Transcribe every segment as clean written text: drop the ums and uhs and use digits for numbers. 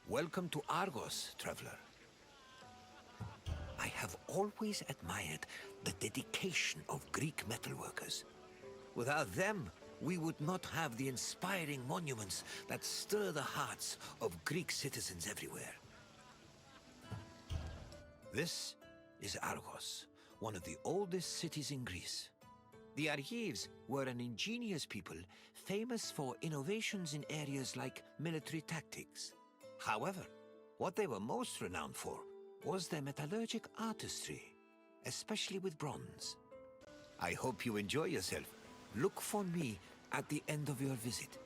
Welcome to Argos, traveler. I have always admired the dedication of Greek metalworkers. Without them, we would not have the inspiring monuments that stir the hearts of Greek citizens everywhere. This is Argos, one of the oldest cities in Greece. The Argives were an ingenious people famous for innovations in areas like military tactics. However, what they were most renowned for was their metallurgic artistry, especially with bronze. I hope you enjoy yourself. Look for me at the end of your visit.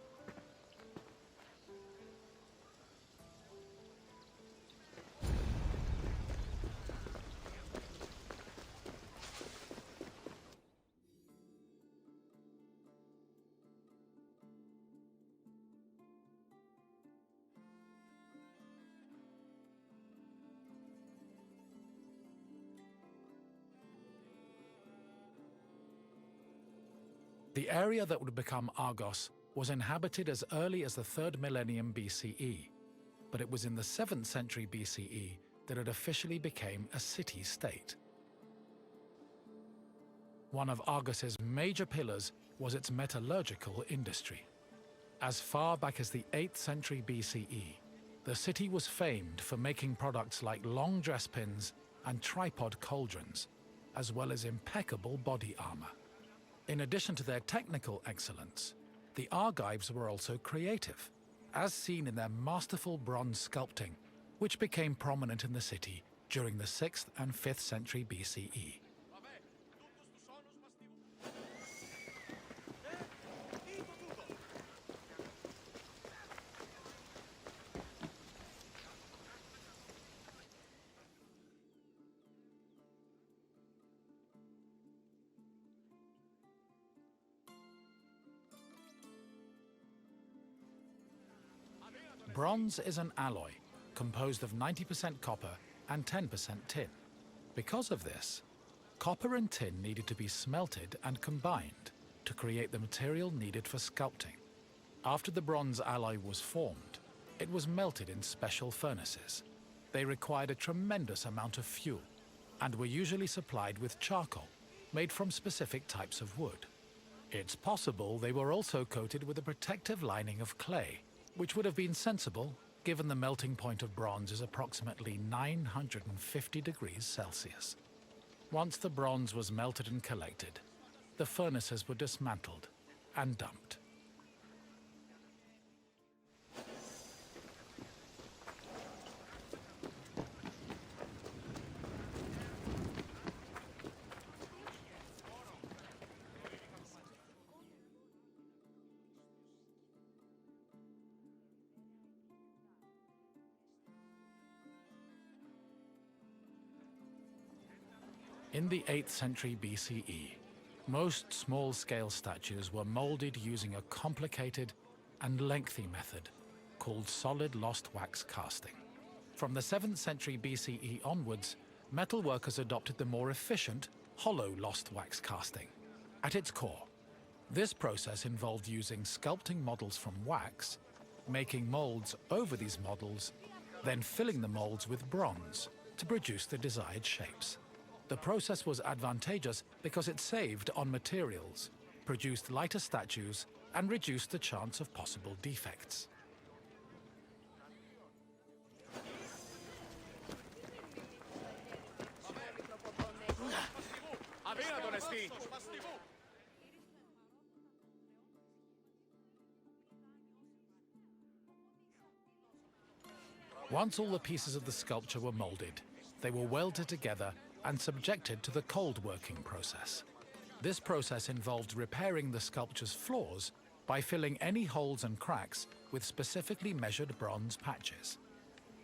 The area that would become Argos was inhabited as early as the 3rd millennium BCE, but it was in the 7th century BCE that it officially became a city-state. One of Argos's major pillars was its metallurgical industry. As far back as the 8th century BCE, the city was famed for making products like long dress pins and tripod cauldrons, as well as impeccable body armor. In addition to their technical excellence, the Argives were also creative, as seen in their masterful bronze sculpting, which became prominent in the city during the 6th and 5th century BCE. Bronze is an alloy composed of 90% copper and 10% tin. Because of this, copper and tin needed to be smelted and combined to create the material needed for sculpting. After the bronze alloy was formed, it was melted in special furnaces. They required a tremendous amount of fuel and were usually supplied with charcoal made from specific types of wood. It's possible they were also coated with a protective lining of clay, which would have been sensible given the melting point of bronze is approximately 950 degrees Celsius. Once the bronze was melted and collected, the furnaces were dismantled and dumped. In the 8th century BCE, most small-scale statues were molded using a complicated and lengthy method called solid lost wax casting. From the 7th century BCE onwards, metalworkers adopted the more efficient hollow lost wax casting. At its core, this process involved using sculpting models from wax, making molds over these models, then filling the molds with bronze to produce the desired shapes. The process was advantageous because it saved on materials, produced lighter statues, and reduced the chance of possible defects. Once all the pieces of the sculpture were molded, they were welded together and subjected to the cold working process. This process involved repairing the sculpture's flaws by filling any holes and cracks with specifically measured bronze patches.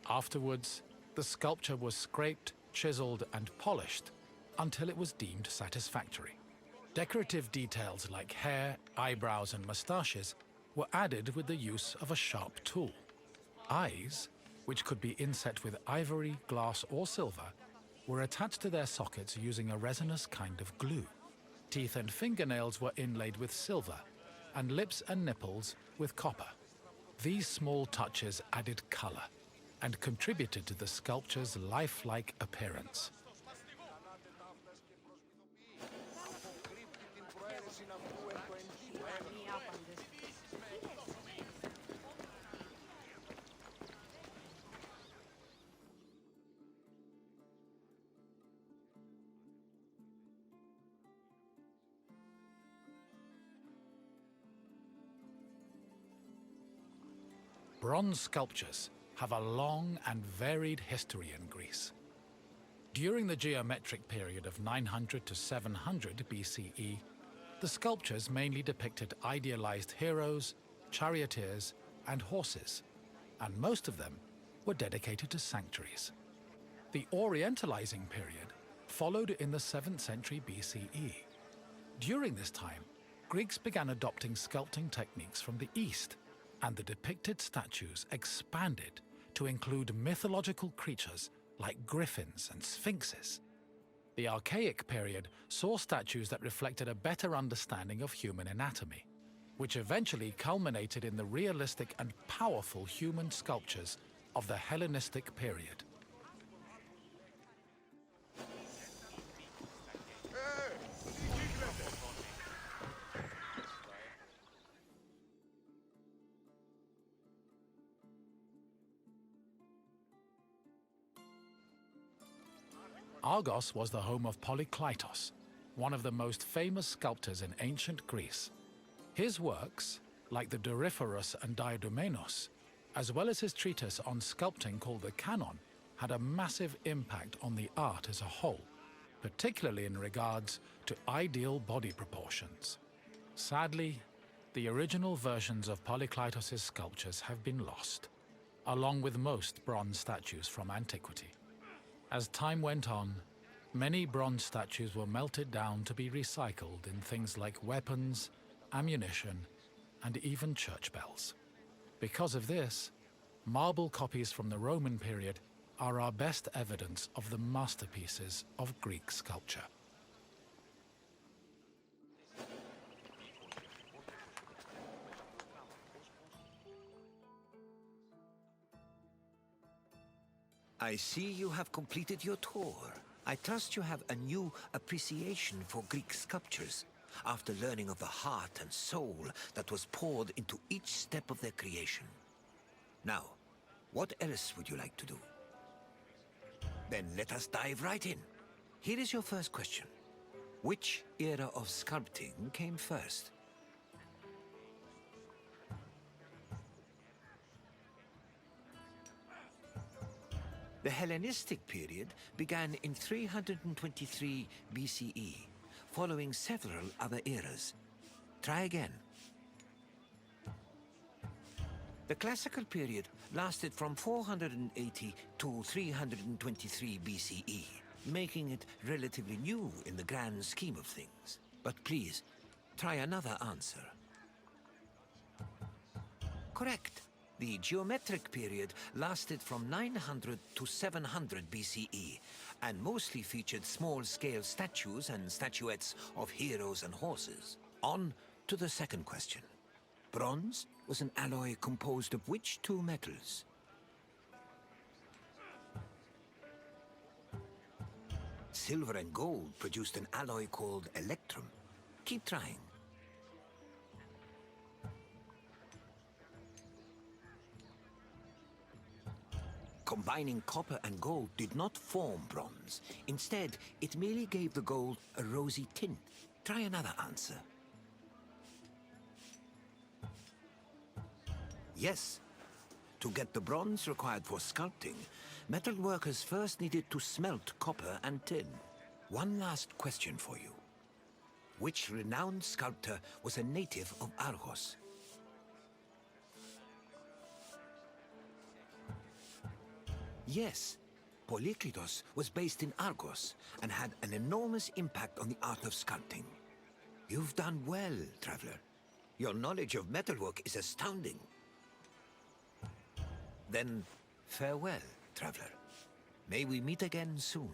Afterwards, the sculpture was scraped, chiseled, and polished until it was deemed satisfactory. Decorative details like hair, eyebrows, and mustaches were added with the use of a sharp tool. Eyes, which could be inset with ivory, glass, or silver, were attached to their sockets using a resinous kind of glue. Teeth and fingernails were inlaid with silver, and lips and nipples with copper. These small touches added color, and contributed to the sculpture's lifelike appearance. Bronze sculptures have a long and varied history in Greece. During the geometric period of 900 to 700 BCE, the sculptures mainly depicted idealized heroes, charioteers, and horses, and most of them were dedicated to sanctuaries. The Orientalizing period followed in the 7th century BCE. During this time, Greeks began adopting sculpting techniques from the East, and the depicted statues expanded to include mythological creatures like griffins and sphinxes. The Archaic period saw statues that reflected a better understanding of human anatomy, which eventually culminated in the realistic and powerful human sculptures of the Hellenistic period. Argos was the home of Polykleitos, one of the most famous sculptors in ancient Greece. His works, like the Doryphorus and Diadomenos, as well as his treatise on sculpting called the Canon, had a massive impact on the art as a whole, particularly in regards to ideal body proportions. Sadly, the original versions of Polykleitos' sculptures have been lost, along with most bronze statues from antiquity. As time went on, many bronze statues were melted down to be recycled in things like weapons, ammunition, and even church bells. Because of this, marble copies from the Roman period are our best evidence of the masterpieces of Greek sculpture. I see you have completed your tour. I trust you have a new appreciation for Greek sculptures, after learning of the heart and soul that was poured into each step of their creation. Now, what else would you like to do? Then let us dive right in. Here is your first question. Which era of sculpting came first? The Hellenistic period began in 323 BCE, following several other eras. Try again. The Classical period lasted from 480 to 323 BCE, making it relatively new in the grand scheme of things. But please, try another answer. Correct. The geometric period lasted from 900 to 700 BCE, and mostly featured small-scale statues and statuettes of heroes and horses. On to the second question. Bronze was an alloy composed of which two metals? Silver and gold produced an alloy called electrum. Keep trying. Combining copper and gold did not form bronze. Instead, it merely gave the gold a rosy tint. Try another answer. Yes. To get the bronze required for sculpting, metal workers first needed to smelt copper and tin. One last question for you. Which renowned sculptor was a native of Argos? Yes, Polykleitos was based in Argos and had an enormous impact on the art of sculpting. You've done well, traveler. Your knowledge of metalwork is astounding. Then, farewell, traveler. May we meet again soon.